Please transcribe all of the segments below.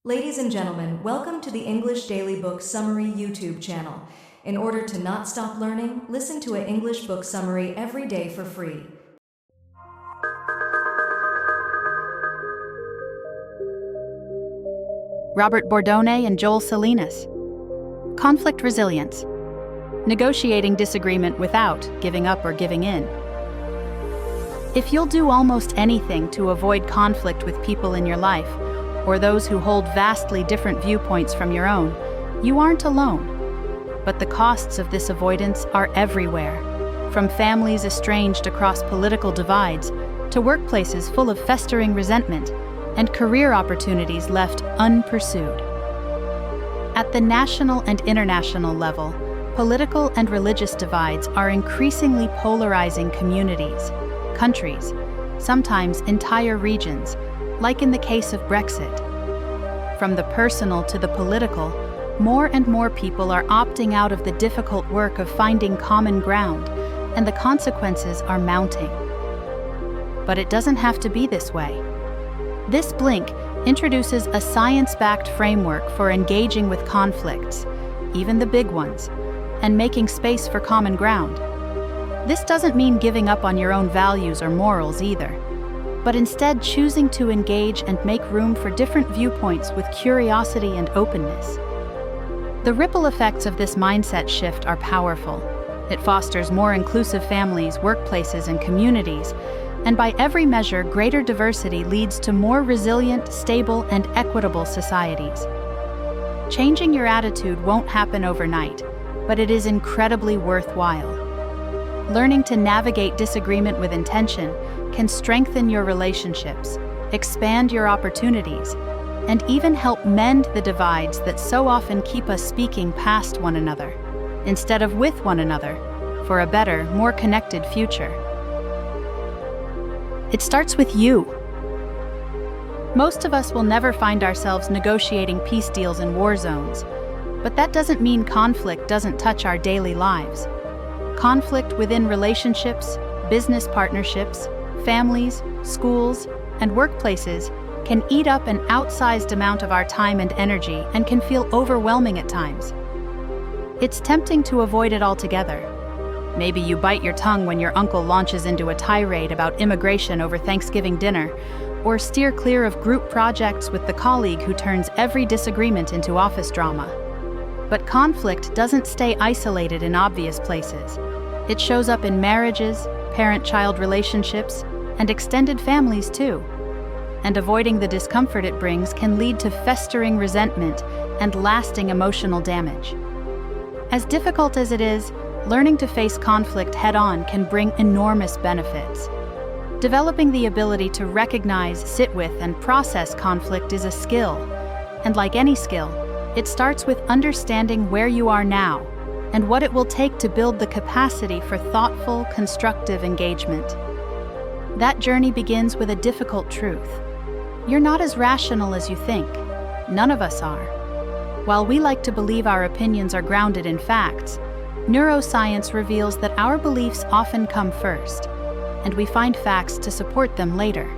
Ladies and gentlemen, welcome to the English Daily Book Summary YouTube channel. In order to not stop learning, listen to an English book summary every day for free. Robert Bordone and Joel Salinas. Conflict resilience. Negotiating disagreement without giving up or giving in. If you'll do almost anything to avoid conflict with people in your life, or those who hold vastly different viewpoints from your own, you aren't alone. But the costs of this avoidance are everywhere, from families estranged across political divides to workplaces full of festering resentment and career opportunities left unpursued. At the national and international level, political and religious divides are increasingly polarizing communities, countries, sometimes entire regions, like in the case of Brexit. From the personal to the political, more and more people are opting out of the difficult work of finding common ground, and the consequences are mounting. But it doesn't have to be this way. This Blink introduces a science-backed framework for engaging with conflicts, even the big ones, and making space for common ground. This doesn't mean giving up on your own values or morals either, but instead choosing to engage and make room for different viewpoints with curiosity and openness. The ripple effects of this mindset shift are powerful. It fosters more inclusive families, workplaces, and communities, and by every measure, greater diversity leads to more resilient, stable, and equitable societies. Changing your attitude won't happen overnight, but it is incredibly worthwhile. Learning to navigate disagreement with intention can strengthen your relationships, expand your opportunities, and even help mend the divides that so often keep us speaking past one another, instead of with one another, for a better, more connected future. It starts with you. Most of us will never find ourselves negotiating peace deals in war zones, but that doesn't mean conflict doesn't touch our daily lives. Conflict within relationships, business partnerships, families, schools, and workplaces can eat up an outsized amount of our time and energy and can feel overwhelming at times. It's tempting to avoid it altogether. Maybe you bite your tongue when your uncle launches into a tirade about immigration over Thanksgiving dinner, or steer clear of group projects with the colleague who turns every disagreement into office drama. But conflict doesn't stay isolated in obvious places. It shows up in marriages, parent-child relationships, and extended families too. And avoiding the discomfort it brings can lead to festering resentment and lasting emotional damage. As difficult as it is, learning to face conflict head-on can bring enormous benefits. Developing the ability to recognize, sit with, and process conflict is a skill. And like any skill, it starts with understanding where you are now and what it will take to build the capacity for thoughtful, constructive engagement. That journey begins with a difficult truth. You're not as rational as you think. None of us are. While we like to believe our opinions are grounded in facts, neuroscience reveals that our beliefs often come first, and we find facts to support them later.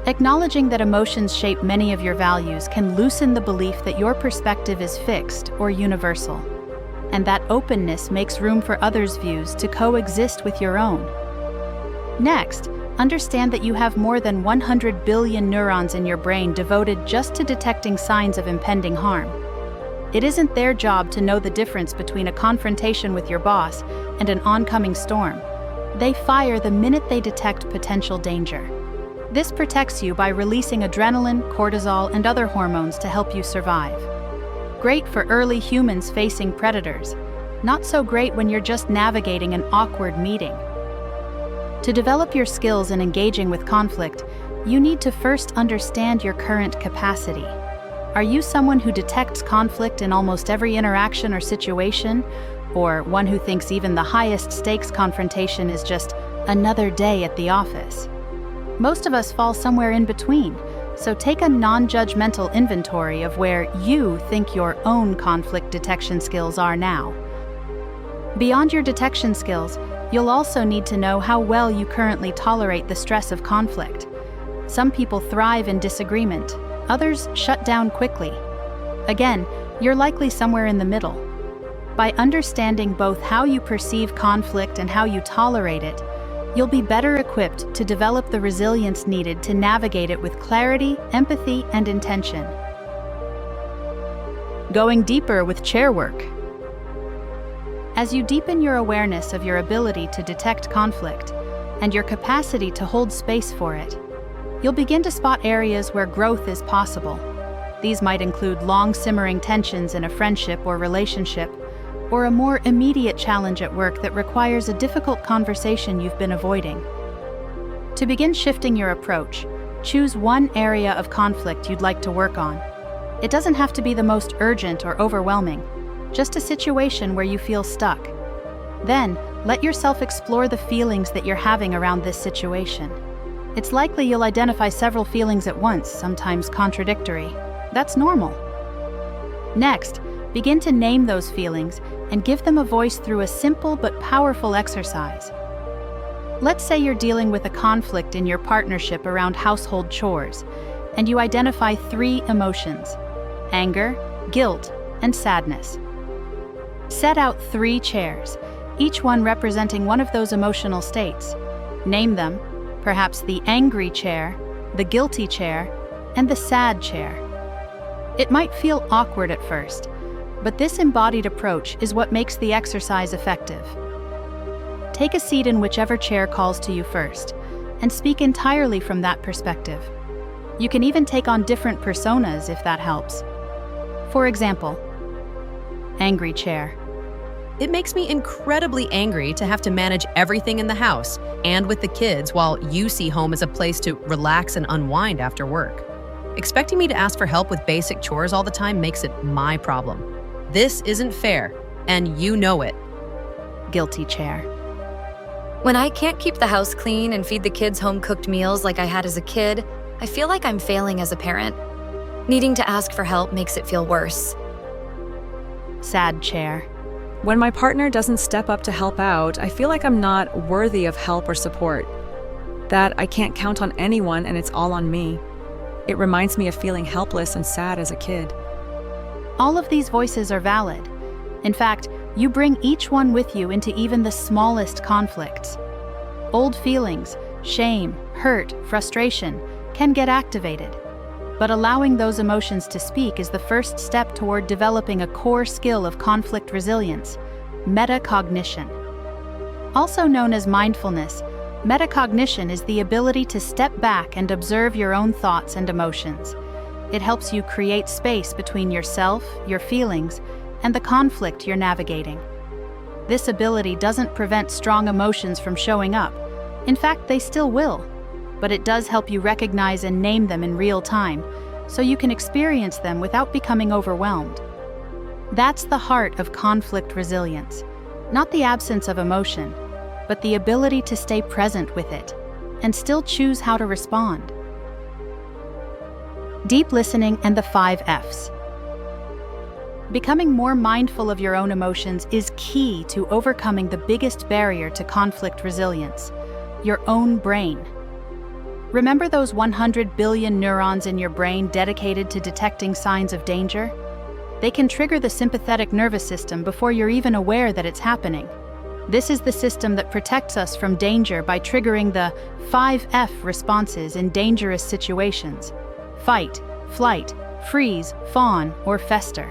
Acknowledging that emotions shape many of your values can loosen the belief that your perspective is fixed or universal, and that openness makes room for others' views to coexist with your own. Next, understand that you have more than 100 billion neurons in your brain devoted just to detecting signs of impending harm. It isn't their job to know the difference between a confrontation with your boss and an oncoming storm. They fire the minute they detect potential danger. This protects you by releasing adrenaline, cortisol, and other hormones to help you survive. Great for early humans facing predators. Not so great when you're just navigating an awkward meeting. To develop your skills in engaging with conflict, you need to first understand your current capacity. Are you someone who detects conflict in almost every interaction or situation, or one who thinks even the highest stakes confrontation is just another day at the office? Most of us fall somewhere in between, so take a non-judgmental inventory of where you think your own conflict detection skills are now. Beyond your detection skills, you'll also need to know how well you currently tolerate the stress of conflict. Some people thrive in disagreement, Others shut down quickly. Again, you're likely somewhere in the middle. By understanding both how you perceive conflict and how you tolerate it, you'll be better equipped to develop the resilience needed to navigate it with clarity, empathy, and intention. Going deeper with chair work. As you deepen your awareness of your ability to detect conflict and your capacity to hold space for it, you'll begin to spot areas where growth is possible. These might include long simmering tensions in a friendship or relationship, or a more immediate challenge at work that requires a difficult conversation you've been avoiding. To begin shifting your approach, choose one area of conflict you'd like to work on. It doesn't have to be the most urgent or overwhelming, just a situation where you feel stuck. Then, let yourself explore the feelings that you're having around this situation. It's likely you'll identify several feelings at once, sometimes contradictory. That's normal. Next, begin to name those feelings and give them a voice through a simple but powerful exercise. Let's say you're dealing with a conflict in your partnership around household chores, and you identify 3 emotions: anger, guilt, and sadness. Set out 3 chairs, each one representing one of those emotional states. Name them, perhaps the angry chair, the guilty chair, and the sad chair. It might feel awkward at first, but this embodied approach is what makes the exercise effective. Take a seat in whichever chair calls to you first, and speak entirely from that perspective. You can even take on different personas if that helps. For example, angry chair. It makes me incredibly angry to have to manage everything in the house and with the kids while you see home as a place to relax and unwind after work. Expecting me to ask for help with basic chores all the time makes it my problem. This isn't fair, and you know it. Guilty chair. When I can't keep the house clean and feed the kids home-cooked meals like I had as a kid, I feel like I'm failing as a parent. Needing to ask for help makes it feel worse. Sad chair. When my partner doesn't step up to help out, I feel like I'm not worthy of help or support. That I can't count on anyone and it's all on me. It reminds me of feeling helpless and sad as a kid. All of these voices are valid. In fact, you bring each one with you into even the smallest conflicts. Old feelings, shame, hurt, frustration, can get activated. But allowing those emotions to speak is the first step toward developing a core skill of conflict resilience, metacognition. Also known as mindfulness, metacognition is the ability to step back and observe your own thoughts and emotions. It helps you create space between yourself, your feelings, and the conflict you're navigating. This ability doesn't prevent strong emotions from showing up. In fact, they still will. But it does help you recognize and name them in real time, so you can experience them without becoming overwhelmed. That's the heart of conflict resilience, not the absence of emotion, but the ability to stay present with it and still choose how to respond. Deep listening and the 5 F's. Becoming more mindful of your own emotions is key to overcoming the biggest barrier to conflict resilience, your own brain. Remember those 100 billion neurons in your brain dedicated to detecting signs of danger? They can trigger the sympathetic nervous system before you're even aware that it's happening. This is the system that protects us from danger by triggering the 5F responses in dangerous situations: fight, flight, freeze, fawn, or fester.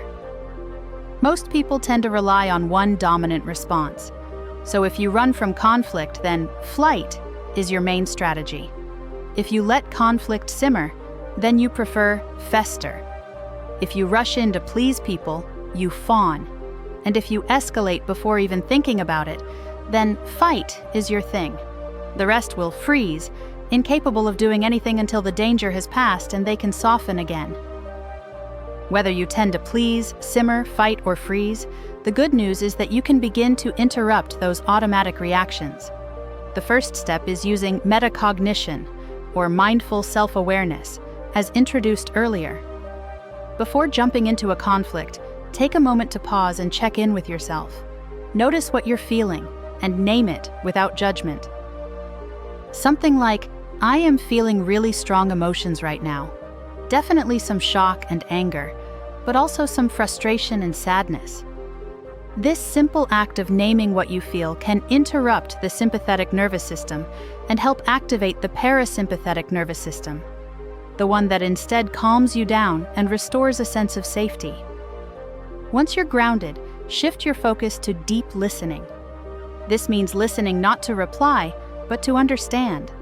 Most people tend to rely on one dominant response. So if you run from conflict, then flight is your main strategy. If you let conflict simmer, then you prefer fester. If you rush in to please people, you fawn. And if you escalate before even thinking about it, then fight is your thing. The rest will freeze, incapable of doing anything until the danger has passed and they can soften again. Whether you tend to please, simmer, fight, or freeze, the good news is that you can begin to interrupt those automatic reactions. The first step is using metacognition, or mindful self-awareness, as introduced earlier. Before jumping into a conflict, take a moment to pause and check in with yourself. Notice what you're feeling and name it without judgment. Something like, "I am feeling really strong emotions right now," Definitely some shock and anger, but also some frustration and sadness. This simple act of naming what you feel can interrupt the sympathetic nervous system and help activate the parasympathetic nervous system, the one that instead calms you down and restores a sense of safety. Once you're grounded, shift your focus to deep listening. This means listening not to reply, but to understand.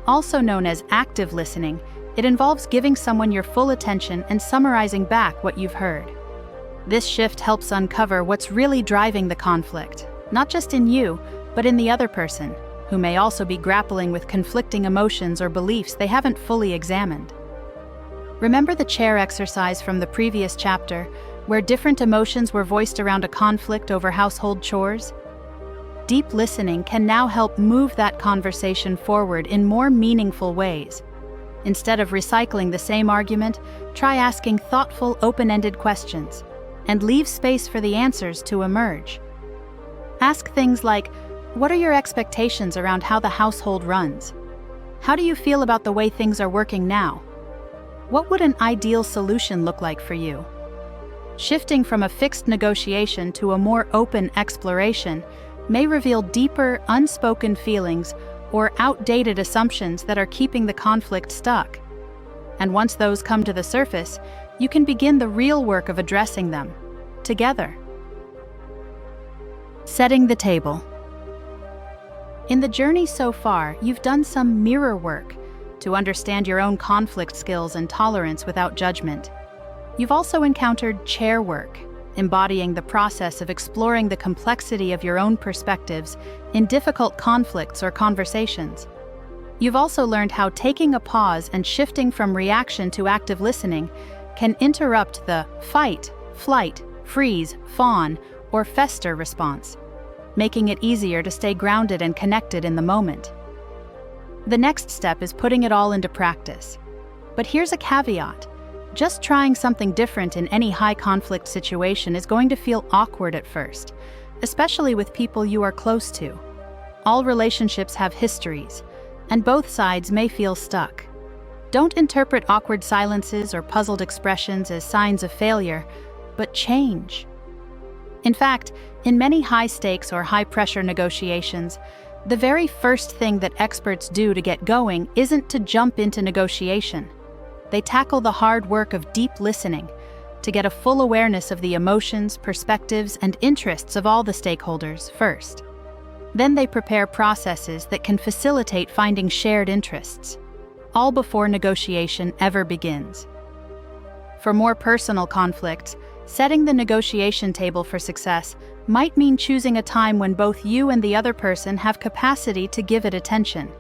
Also known as active listening, it involves giving someone your full attention and summarizing back what you've heard. This shift helps uncover what's really driving the conflict, not just in you, but in the other person, who may also be grappling with conflicting emotions or beliefs they haven't fully examined. Remember the chair exercise from the previous chapter, where different emotions were voiced around a conflict over household chores? Deep listening can now help move that conversation forward in more meaningful ways. Instead of recycling the same argument, try asking thoughtful, open-ended questions, and leave space for the answers to emerge. Ask things like, what are your expectations around how the household runs? How do you feel about the way things are working now? What would an ideal solution look like for you? Shifting from a fixed negotiation to a more open exploration may reveal deeper, unspoken feelings or outdated assumptions that are keeping the conflict stuck. And once those come to the surface, you can begin the real work of addressing them, together. Setting the table. In the journey so far, you've done some mirror work to understand your own conflict skills and tolerance without judgment. You've also encountered chair work, embodying the process of exploring the complexity of your own perspectives in difficult conflicts or conversations. You've also learned how taking a pause and shifting from reaction to active listening can interrupt the fight, flight, freeze, fawn, or fester response, making it easier to stay grounded and connected in the moment. The next step is putting it all into practice. But here's a caveat. Just trying something different in any high-conflict situation is going to feel awkward at first, especially with people you are close to. All relationships have histories, and both sides may feel stuck. Don't interpret awkward silences or puzzled expressions as signs of failure, but change. In fact, in many high-stakes or high-pressure negotiations, the very first thing that experts do to get going isn't to jump into negotiation. They tackle the hard work of deep listening to get a full awareness of the emotions, perspectives, and interests of all the stakeholders first. Then they prepare processes that can facilitate finding shared interests, all before negotiation ever begins. For more personal conflicts, setting the negotiation table for success might mean choosing a time when both you and the other person have capacity to give it attention.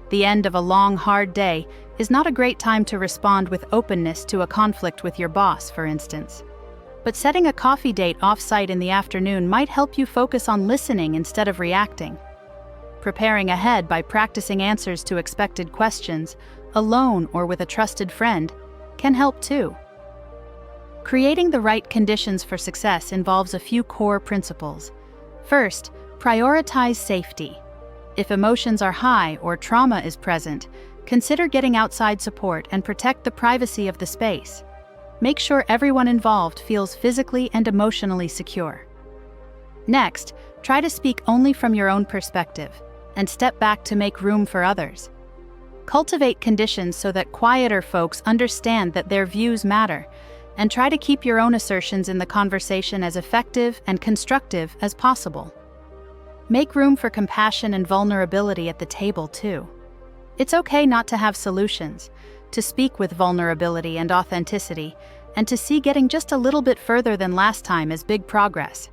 The end of a long, hard day is not a great time to respond with openness to a conflict with your boss, for instance. But setting a coffee date off-site in the afternoon might help you focus on listening instead of reacting. Preparing ahead by practicing answers to expected questions, alone or with a trusted friend, can help too. Creating the right conditions for success involves a few core principles. First, prioritize safety. If emotions are high or trauma is present, consider getting outside support and protect the privacy of the space. Make sure everyone involved feels physically and emotionally secure. Next, try to speak only from your own perspective and step back to make room for others. Cultivate conditions so that quieter folks understand that their views matter, and try to keep your own assertions in the conversation as effective and constructive as possible. Make room for compassion and vulnerability at the table, too. It's okay not to have solutions, to speak with vulnerability and authenticity, and to see getting just a little bit further than last time as big progress.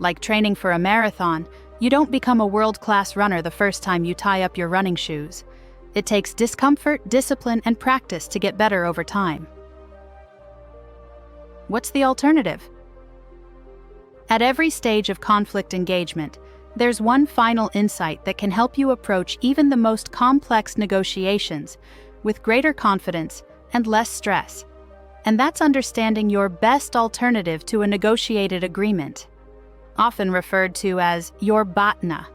Like training for a marathon, you don't become a world-class runner the first time you tie up your running shoes. It takes discomfort, discipline, and practice to get better over time. What's the alternative? At every stage of conflict engagement, there's one final insight that can help you approach even the most complex negotiations with greater confidence and less stress. And that's understanding your best alternative to a negotiated agreement, often referred to as your batna.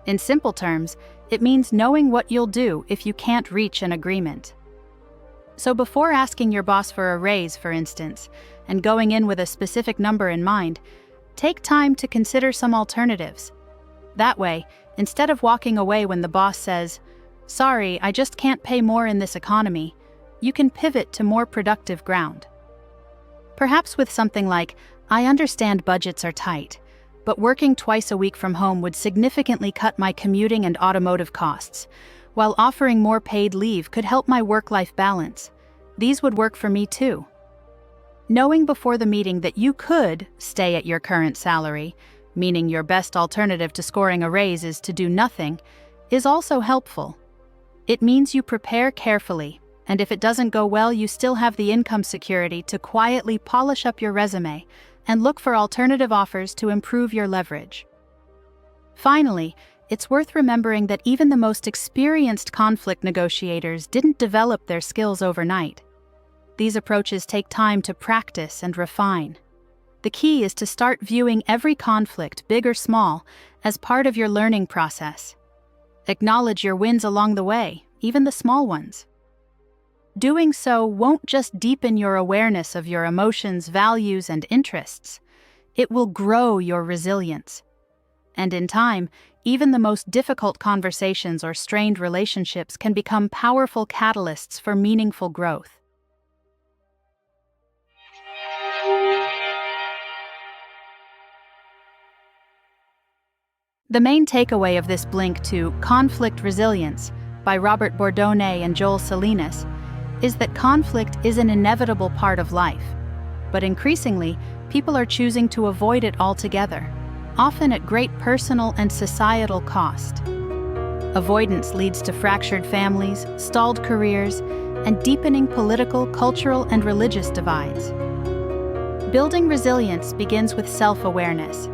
In simple terms, it means knowing what you'll do if you can't reach an agreement. So before asking your boss for a raise, for instance, and going in with a specific number in mind, take time to consider some alternatives. That way, instead of walking away when the boss says, "Sorry, I just can't pay more in this economy," you can pivot to more productive ground. Perhaps with something like, "I understand budgets are tight, but working twice a week from home would significantly cut my commuting and automotive costs, while offering more paid leave could help my work-life balance. These would work for me too." Knowing before the meeting that you could stay at your current salary, meaning your best alternative to scoring a raise is to do nothing, is also helpful. It means you prepare carefully, and if it doesn't go well, you still have the income security to quietly polish up your resume and look for alternative offers to improve your leverage. Finally, it's worth remembering that even the most experienced conflict negotiators didn't develop their skills overnight. These approaches take time to practice and refine. The key is to start viewing every conflict, big or small, as part of your learning process. Acknowledge your wins along the way, even the small ones. Doing so won't just deepen your awareness of your emotions, values, and interests. It will grow your resilience. And in time, even the most difficult conversations or strained relationships can become powerful catalysts for meaningful growth. The main takeaway of this blink to Conflict Resilience by Robert Bordone and Joel Salinas is that conflict is an inevitable part of life, but increasingly, people are choosing to avoid it altogether, often at great personal and societal cost. Avoidance leads to fractured families, stalled careers, and deepening political, cultural, and religious divides. Building resilience begins with self-awareness.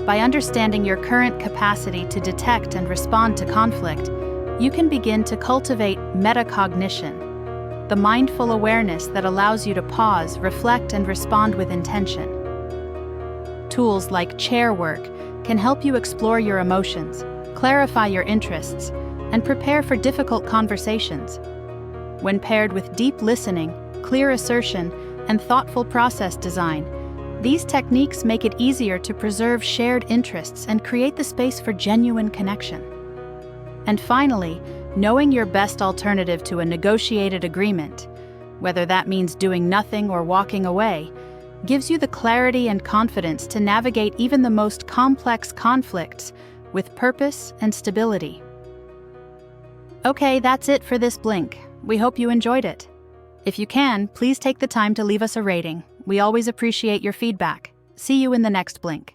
By understanding your current capacity to detect and respond to conflict, you can begin to cultivate metacognition, the mindful awareness that allows you to pause, reflect, and respond with intention. Tools like chair work can help you explore your emotions, clarify your interests, and prepare for difficult conversations. When paired with deep listening, clear assertion, and thoughtful process design, these techniques make it easier to preserve shared interests and create the space for genuine connection. And finally, knowing your best alternative to a negotiated agreement, whether that means doing nothing or walking away, gives you the clarity and confidence to navigate even the most complex conflicts with purpose and stability. Okay, that's it for this blink. We hope you enjoyed it. If you can, please take the time to leave us a rating. We always appreciate your feedback. See you in the next blink.